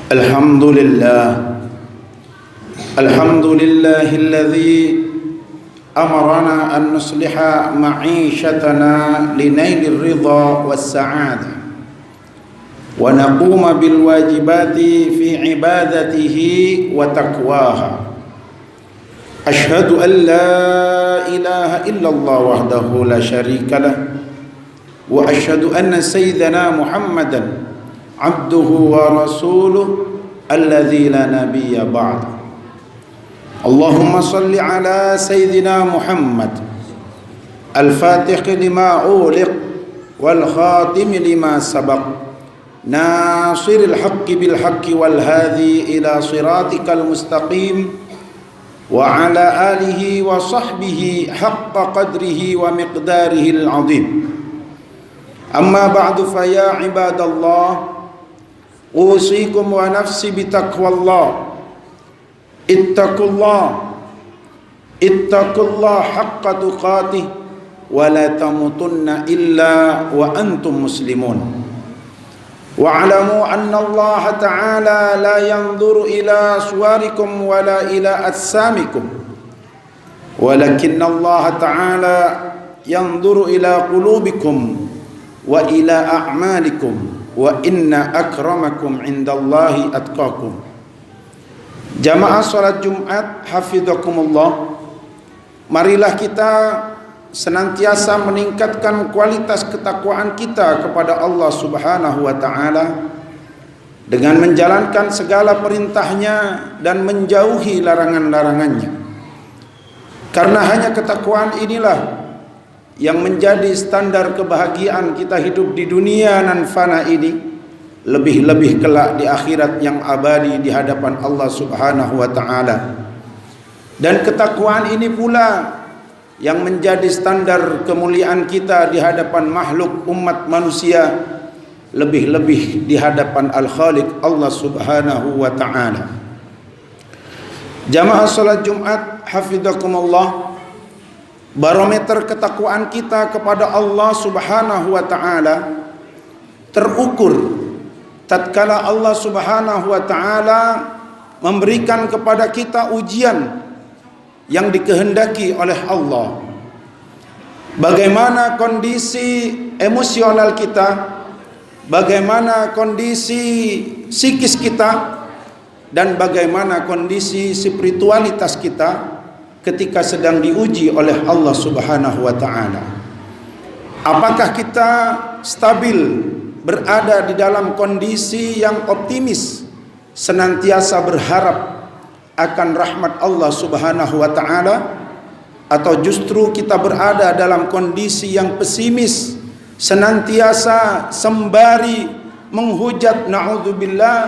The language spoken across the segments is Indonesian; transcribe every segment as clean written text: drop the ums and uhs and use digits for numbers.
الحمد لله الحمد لله الذي أمرنا أن نصلح معيشتنا لنيل الرضا والسعادة ونقوم بالواجبات في عبادته وتقواها. أشهد أن لا إله إلا الله وحده لا شريك له وأشهد أن سيدنا محمدا عبده ورسوله الذي لا نبي بعده. اللهم صل على سيدنا محمد الفاتح لما أغلق والخاتم لما سبق ناصر الحق بالحق والهادي إلى صراطك المستقيم وعلى آله وصحبه حق قدره ومقداره العظيم. أما بعد فيا عباد الله أوصيكم ونفسي بتقوى الله. اتقوا الله حق تقاته ولا تموتن إلا وأنتم مسلمون. واعلموا أن الله تعالى لا ينظر إلى صوركم ولا إلى أجسامكم ولكن الله تعالى ينظر إلى قلوبكم وإلى أعمالكم وإن أكرمكم عند الله أتقاكم. Jamaah salat Jumat hafizakumullah, marilah kita senantiasa meningkatkan kualitas ketakwaan kita kepada Allah Subhanahu wa taala dengan menjalankan segala perintahnya dan menjauhi larangan-larangannya. Karena hanya ketakwaan inilah yang menjadi standar kebahagiaan kita hidup di dunia nan fana ini, lebih-lebih kelak di akhirat yang abadi di hadapan Allah Subhanahu wa taala. Dan ketakwaan ini pula yang menjadi standar kemuliaan kita di hadapan makhluk umat manusia, lebih-lebih di hadapan Al-Khaliq Allah Subhanahu wa taala. Jamaah salat Jumat hafizakumullah, barometer ketakwaan kita kepada Allah Subhanahu wa taala terukur tatkala Allah Subhanahu wa taala memberikan kepada kita ujian yang dikehendaki oleh Allah. Bagaimana kondisi emosional kita, bagaimana kondisi psikis kita, dan bagaimana kondisi spiritualitas kita ketika sedang diuji oleh Allah Subhanahu wa taala. Apakah kita stabil, berada di dalam kondisi yang optimis, senantiasa berharap akan rahmat Allah Subhanahu wa taala, atau justru kita berada dalam kondisi yang pesimis, senantiasa sembari menghujat na'udzubillah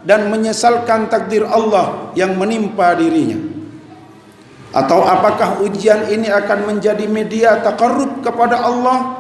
dan menyesalkan takdir Allah yang menimpa dirinya? Atau apakah ujian ini akan menjadi media taqarrub kepada Allah,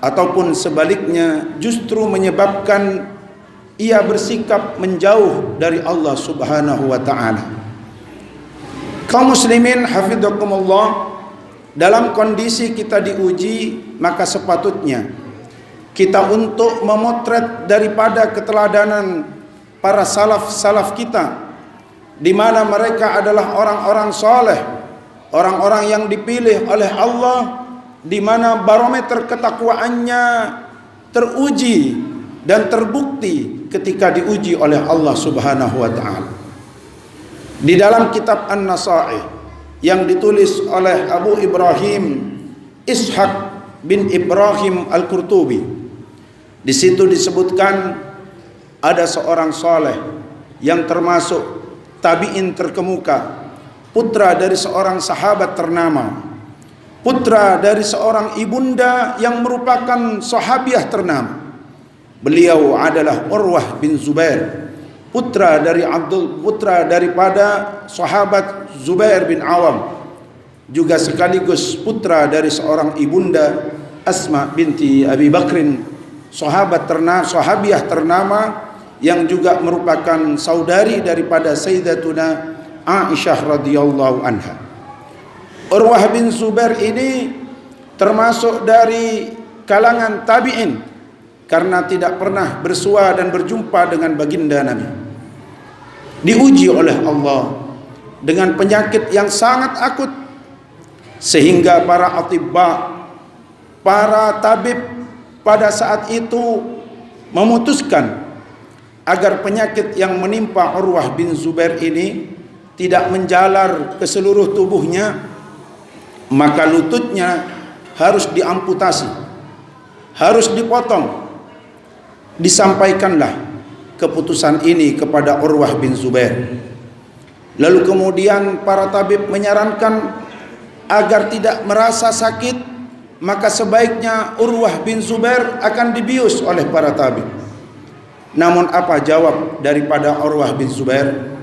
ataupun sebaliknya justru menyebabkan ia bersikap menjauh dari Allah Subhanahu wa taala? Kaum muslimin hafizakumullah, dalam kondisi kita diuji, maka sepatutnya kita untuk memotret daripada keteladanan para salaf kita, di mana mereka adalah orang-orang saleh, orang-orang yang dipilih oleh Allah, di mana barometer ketakwaannya teruji dan terbukti ketika diuji oleh Allah Subhanahu wa taala. Di dalam kitab An-Nasa'i yang ditulis oleh Abu Ibrahim Ishaq bin Ibrahim Al-Qurtubi, di situ disebutkan ada seorang saleh yang termasuk tabi'in terkemuka, putra dari seorang sahabat ternama, putra dari seorang ibunda yang merupakan sahabiah ternama. Beliau adalah Urwah bin Zubair, putra daripada sahabat Zubair bin Awam, juga sekaligus putra dari seorang ibunda Asma binti Abi Bakrin, sahabiah ternama yang juga merupakan saudari daripada Sayyidatuna Aisyah radhiyallahu anha. Urwah bin Zubair ini termasuk dari kalangan tabi'in karena tidak pernah bersua dan berjumpa dengan baginda Nabi. diuji oleh Allah dengan penyakit yang sangat akut, sehingga para atibba, para tabib pada saat itu memutuskan agar penyakit yang menimpa Urwah bin Zubair ini tidak menjalar ke seluruh tubuhnya, maka lututnya harus diamputasi, harus dipotong. Disampaikanlah keputusan ini kepada Urwah bin Zubair. Lalu kemudian para tabib menyarankan agar tidak merasa sakit, maka sebaiknya Urwah bin Zubair akan dibius oleh para tabib. Namun apa jawab daripada Urwah bin Zubair?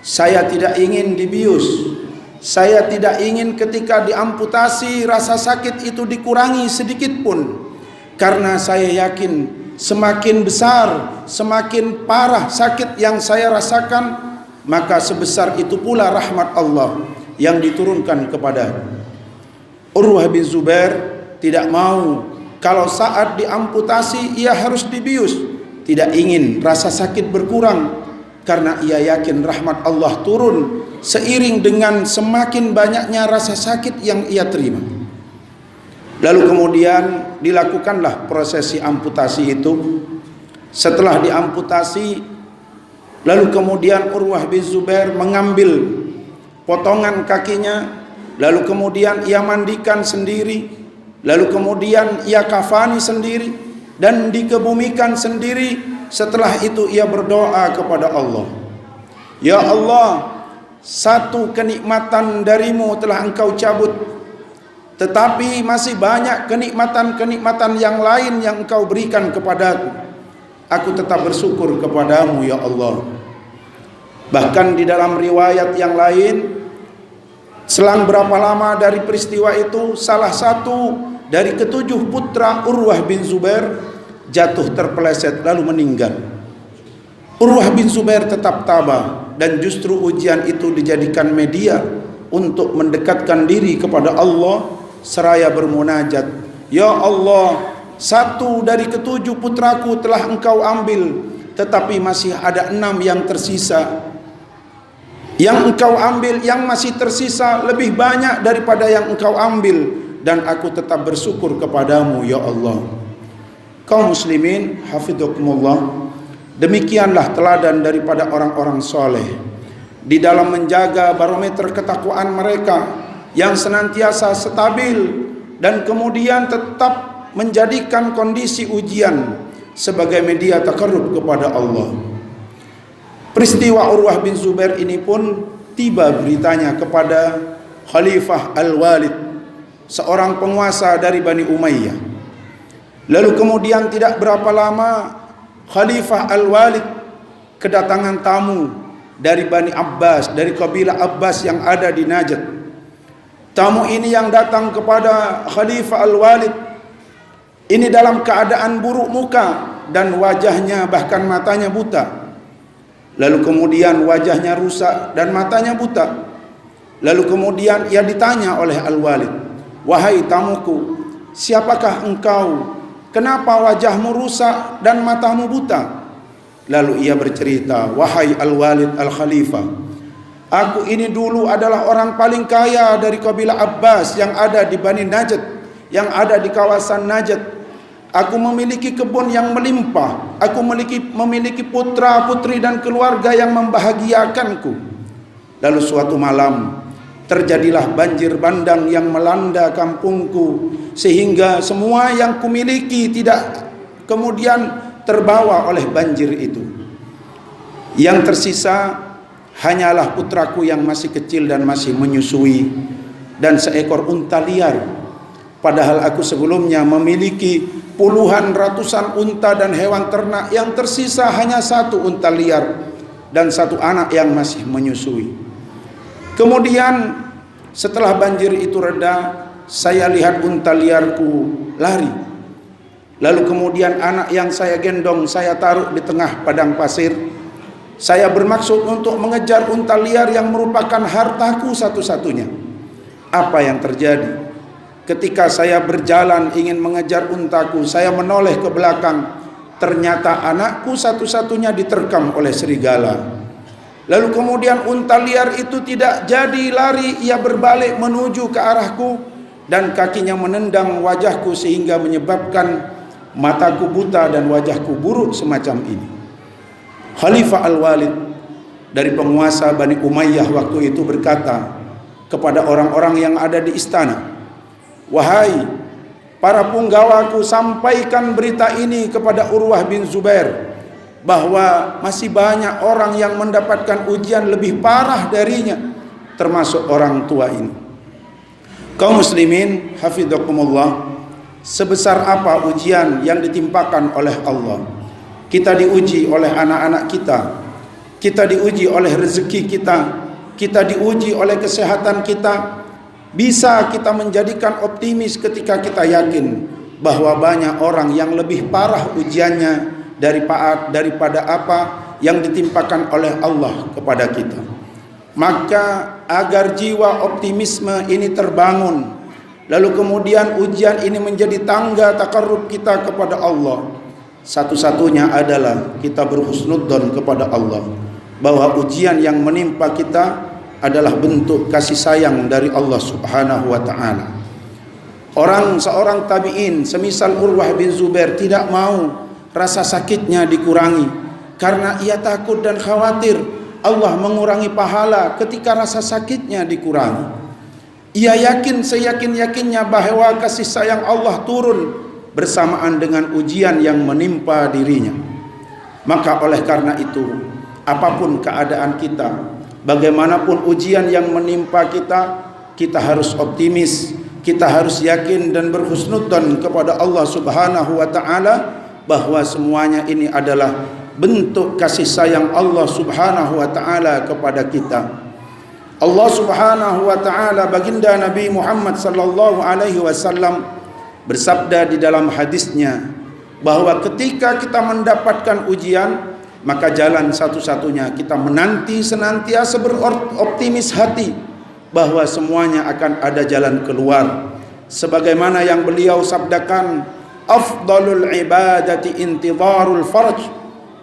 Saya tidak ingin dibius. Saya tidak ingin ketika diamputasi rasa sakit itu dikurangi sedikit pun. Karena saya yakin semakin besar, semakin parah sakit yang saya rasakan, maka sebesar itu pula rahmat Allah yang diturunkan kepada Urwah bin Zubair. Tidak mau kalau saat diamputasi ia harus dibius, tidak ingin rasa sakit berkurang, karena ia yakin rahmat Allah turun seiring dengan semakin banyaknya rasa sakit yang ia terima. Lalu kemudian dilakukanlah prosesi amputasi itu. Setelah diamputasi, lalu kemudian Urwah bin Zubair mengambil potongan kakinya, lalu kemudian ia mandikan sendiri, lalu kemudian ia kafani sendiri dan dikebumikan sendiri. Setelah itu ia berdoa kepada Allah, ya Allah, satu kenikmatan darimu telah engkau cabut, tetapi masih banyak kenikmatan-kenikmatan yang lain yang engkau berikan kepadaku. Aku tetap bersyukur kepadamu ya Allah. Bahkan di dalam riwayat yang lain, selang berapa lama dari peristiwa itu, salah satu dari ketujuh putra Urwah bin Zubair jatuh terpeleset lalu meninggal. Urwah bin Zubair tetap tabah, dan justru ujian itu dijadikan media untuk mendekatkan diri kepada Allah seraya bermunajat, ya Allah, satu dari ketujuh putraku telah engkau ambil, tetapi masih ada 6 yang tersisa. Yang engkau ambil, yang masih tersisa lebih banyak daripada yang engkau ambil, dan aku tetap bersyukur kepadamu ya Allah. Kaum muslimin hafidhakumullah, demikianlah teladan daripada orang-orang soleh di dalam menjaga barometer ketakwaan mereka yang senantiasa stabil, dan kemudian tetap menjadikan kondisi ujian sebagai media takarrub kepada Allah. Peristiwa Urwah bin Zubair ini pun tiba beritanya kepada Khalifah Al-Walid, seorang penguasa dari Bani Umayyah. Lalu kemudian tidak berapa lama Khalifah Al-Walid kedatangan tamu dari Bani Abbas, dari kabilah Abbas yang ada di Najd. Tamu ini yang datang kepada Khalifah Al-Walid ini dalam keadaan buruk muka, dan wajahnya bahkan matanya buta. Lalu kemudian wajahnya rusak dan matanya buta. Lalu kemudian ia ditanya oleh Al-Walid, wahai tamuku, siapakah engkau? Kenapa wajahmu rusak dan matamu buta? Lalu ia bercerita, wahai Al-Walid Al-Khalifah, aku ini dulu adalah orang paling kaya dari kabilah Abbas yang ada di Bani Najd, yang ada di kawasan Najd. Aku memiliki kebun yang melimpah. Aku memiliki putra-putri dan keluarga yang membahagiakanku. Lalu suatu malam terjadilah banjir bandang yang melanda kampungku, sehingga semua yang kumiliki tidak kemudian terbawa oleh banjir itu. Yang tersisa hanyalah putraku yang masih kecil dan masih menyusui, dan seekor unta liar. Padahal aku sebelumnya memiliki puluhan ratusan unta dan hewan ternak, yang tersisa hanya satu unta liar dan satu anak yang masih menyusui. Kemudian setelah banjir itu reda, saya lihat unta liarku lari. Lalu kemudian anak yang saya gendong saya taruh di tengah padang pasir. Saya bermaksud untuk mengejar unta liar yang merupakan hartaku satu-satunya. Apa yang terjadi? Ketika saya berjalan ingin mengejar untaku, saya menoleh ke belakang. Ternyata anakku satu-satunya diterkam oleh serigala. Lalu kemudian unta liar itu tidak jadi lari, ia berbalik menuju ke arahku dan kakinya menendang wajahku sehingga menyebabkan mataku buta dan wajahku buruk semacam ini. Khalifah Al-Walid dari penguasa Bani Umayyah waktu itu berkata kepada orang-orang yang ada di istana, "Wahai para punggawaku, sampaikan berita ini kepada Urwah bin Zubair bahwa masih banyak orang yang mendapatkan ujian lebih parah darinya, termasuk orang tua ini." Kaum muslimin hafizakumullah, sebesar apa ujian yang ditimpakan oleh Allah. Kita diuji oleh anak-anak kita, kita diuji oleh rezeki kita diuji oleh kesehatan kita. Bisa kita menjadikan optimis ketika kita yakin bahwa banyak orang yang lebih parah ujiannya daripada apa yang ditimpakan oleh Allah kepada kita. Maka agar jiwa optimisme ini terbangun, lalu kemudian ujian ini menjadi tangga takarrub kita kepada Allah, satu-satunya adalah kita berhusnudzon kepada Allah bahwa ujian yang menimpa kita adalah bentuk kasih sayang dari Allah Subhanahu wa ta'ala. Seorang tabi'in semisal Urwah bin Zubair tidak mau rasa sakitnya dikurangi karena ia takut dan khawatir Allah mengurangi pahala ketika rasa sakitnya dikurangi. Ia yakin seyakin-yakinnya bahwa kasih sayang Allah turun bersamaan dengan ujian yang menimpa dirinya. Maka oleh karena itu, apapun keadaan kita, bagaimanapun ujian yang menimpa kita, kita harus optimis, kita harus yakin dan berhusnudzon kepada Allah Subhanahu wa ta'ala bahwa semuanya ini adalah bentuk kasih sayang Allah Subhanahu wa ta'ala kepada kita. Allah Subhanahu wa ta'ala, baginda Nabi Muhammad sallallahu alaihi wasallam bersabda di dalam hadisnya bahwa ketika kita mendapatkan ujian, maka jalan satu-satunya kita menanti senantiasa beroptimis hati bahwa semuanya akan ada jalan keluar. Sebagaimana yang beliau sabdakan, afdalul ibadati intidharul farj,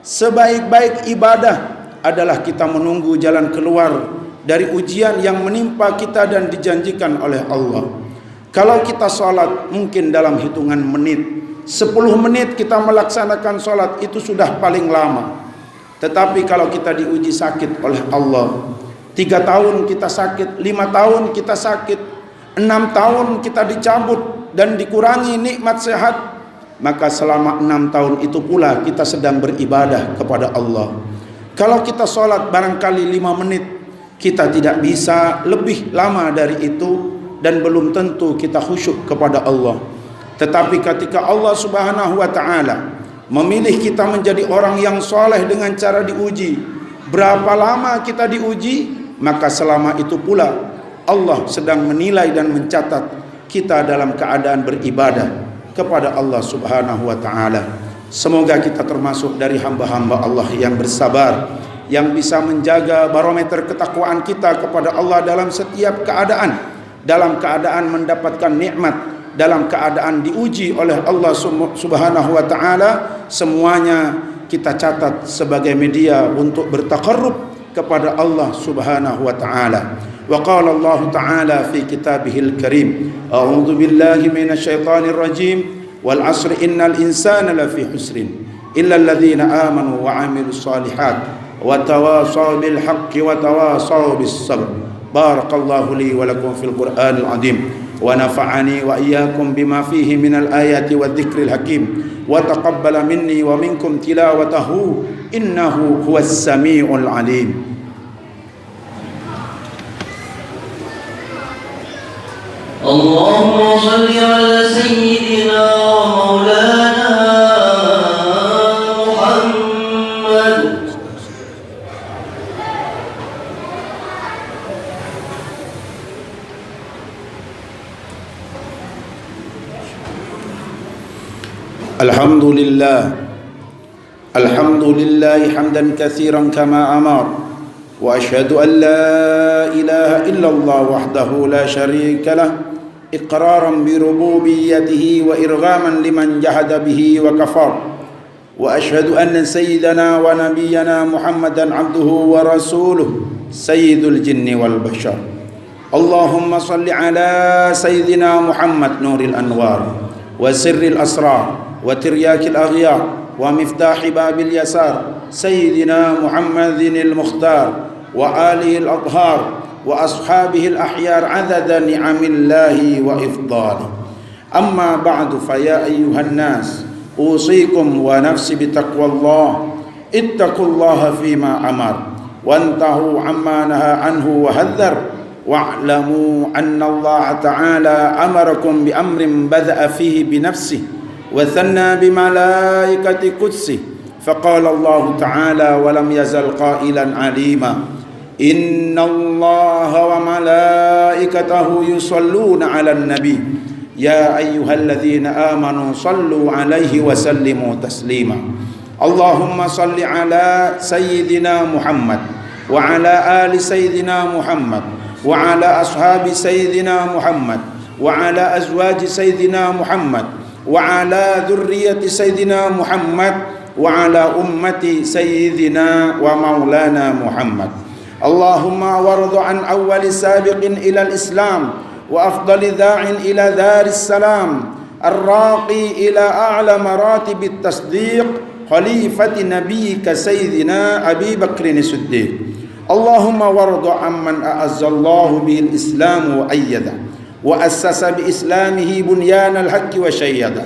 sebaik-baik ibadah adalah kita menunggu jalan keluar dari ujian yang menimpa kita dan dijanjikan oleh Allah. Kalau kita sholat mungkin dalam hitungan menit, 10 menit kita melaksanakan sholat itu sudah paling lama. Tetapi kalau kita diuji sakit oleh Allah, 3 tahun kita sakit, 5 tahun kita sakit, 6 tahun kita dicabut dan dikurangi nikmat sehat, maka selama 6 tahun itu pula kita sedang beribadah kepada Allah. Kalau kita sholat barangkali 5 menit, kita tidak bisa lebih lama dari itu dan belum tentu kita khusyuk kepada Allah. Tetapi ketika Allah Subhanahu wa ta'ala memilih kita menjadi orang yang soleh dengan cara diuji, berapa lama kita diuji, maka selama itu pula Allah sedang menilai dan mencatat kita dalam keadaan beribadah kepada Allah Subhanahu wa ta'ala. Semoga kita termasuk dari hamba-hamba Allah yang bersabar, yang bisa menjaga barometer ketakwaan kita kepada Allah dalam setiap keadaan, dalam keadaan mendapatkan nikmat, dalam keadaan diuji oleh Allah Subhanahu wa ta'ala. Semuanya kita catat sebagai media untuk bertaqarrub kepada Allah Subhanahu wa ta'ala. Wa qala Allah ta'ala fi kitabihil karim, a'udzu billahi minasyaitonir rajim, wal 'asri innal insana lafi husrin illa alladhina amanu wa 'amilus shalihat wa tawasaw bil haqqi wa tawasaw bis sabr. Barakallahu li wa lakum fil Qur'anil 'azim wa nafa'ani wa iyyakum bima fihi minal ayati wadh-dhikril hakim wa taqabbala minni wa minkum tilawatahu innahu huwas samiul 'alim. Allahumma shalli ala sayyidina wa maulana Muhammad. Alhamdulillah hamdan katsiran kama amar, wa asyhadu an la ilaha illallah wahdahu la syarika lah, iqraran bi rububiyyatihi wa irghaman liman jahada bihi wa kafar. وأشهد أن سيدنا ونبينا محمدا عبده ورسوله سيد الجن والبشر. اللهم صل على سيدنا محمد نور الأنوار وسر الأسرار وترياك الأغيار ومفتاح باب اليسار سيدنا محمد المختار وآله الأطهار وأصحابه الأحيار عدد نعم الله وإفضاله. أما بعد فيا أيها الناس أوصيكم ونفسي بتقوى الله. اتقوا الله فيما أمر وانتهوا عما نهى عنه وحذر واعلموا أن الله تعالى أمركم بأمر بدأ فيه بنفسه وثنى بملائكة قدسه فقال الله تعالى ولم يزل قائلا عليما إن الله وملائكته يصلون على النبي يا أيها الذين آمنوا صلوا عليه وسلموا تسليما. اللهم صل على سيدنا محمد وعلى آل سيدنا محمد وعلى أصحاب سيدنا محمد وعلى أزواج سيدنا محمد وعلى ذرية سيدنا محمد وعلى أمة سيدنا ومولانا محمد. اللهم وارض عن أول سابق إلى الإسلام وأفضل داع إلى دار السلام الراقي إلى أعلى مراتب التصديق خليفة نبيك سيدنا أبي بكر الصديق. اللهم وارض عمن أعز الله به الإسلام وأيده وأسس بإسلامه بنيان الحق وشيده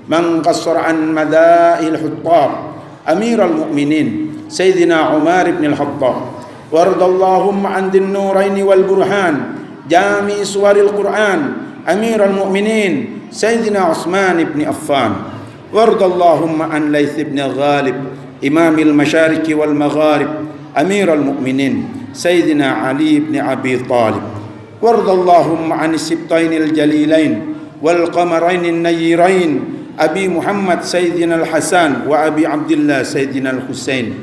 من قصر عن مدائن الحطاب أمير المؤمنين سيدنا عمر بن الخطاب. وارض اللهم عن ذي النورين والبرهان جامع سور القرآن أمير المؤمنين سيدنا عثمان بن عفان. وارض اللهم عن ليث بن غالب إمام المشارق والمغارب أمير المؤمنين سيدنا علي بن أبي طالب. وارض اللهم عن السبطين الجليلين والقمرين النيرين أبي محمد سيدنا الحسن وأبي عبد الله سيدنا الحسين.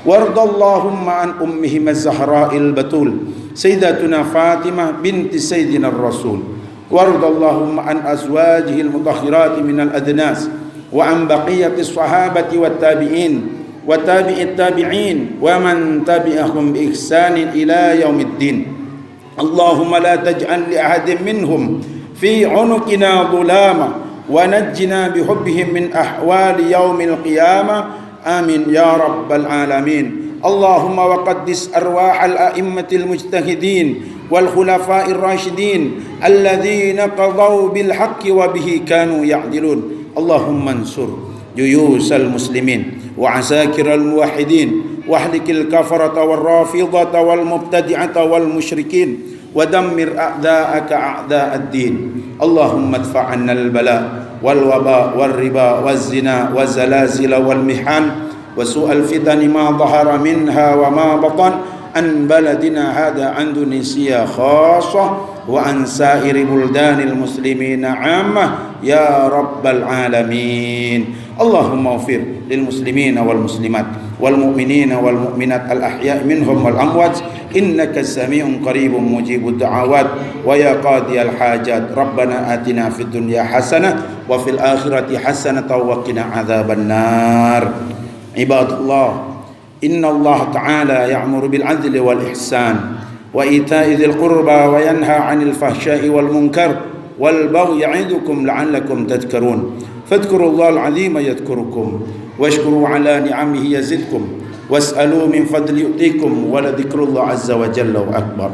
وارض اللهم عن أمهما الزهراء البتول سيدتنا فاطمة بنت سيدنا الرسول. وارض اللهم عن أزواجه المطهرات من الأدناس وعن بقية الصحابة والتابعين وتابع التابعين ومن تبعهم بإحسان إلى يوم الدين. اللهم لا تجعل لأحد منهم في عنقنا ظلاما ونجنا بحبهم من أحوال يوم القيامة آمين يا رب العالمين. اللهم وقدس أرواح الأئمة المجتهدين والخلفاء الراشدين الذين قضوا بالحق وبه كانوا يعدلون. اللهم انصر جيوش المسلمين وعساكر الموحدين واهلك الكفرة والرافضة والمبتدعة والمشركين ودمر أعداءك أعداء الدين. اللهم ادفع عنا البلاء والوباء والربا والزنا والزلازل والمحن وسوء الفتن ما ظهر منها وما بطن عن بلدنا هذا عن تونسيا خاصة وعن سائر بلدان المسلمين عامة يا رب العالمين. اللهم اغفر للمسلمين والمسلمات والمؤمنين والمؤمنات الأحياء منهم والأموات إنك سميع قريب مجيب الدعوات ويا قاضي الحاجات. ربنا آتنا في الدنيا حسنة وفي الآخرة حسنة وقنا عذاب النار. عباد الله إن الله تعالى يأمر بالعدل والإحسان وإيتاء ذي القربى وينهى عن الفحشاء والمنكر والبغي يعظكم لعلكم تذكرون. فاذكروا الله العظيم يذكركم واشكروا على نعمه يزدكم واسألوا من فضل يؤتيكم ولذكر الله عز وجل أكبر.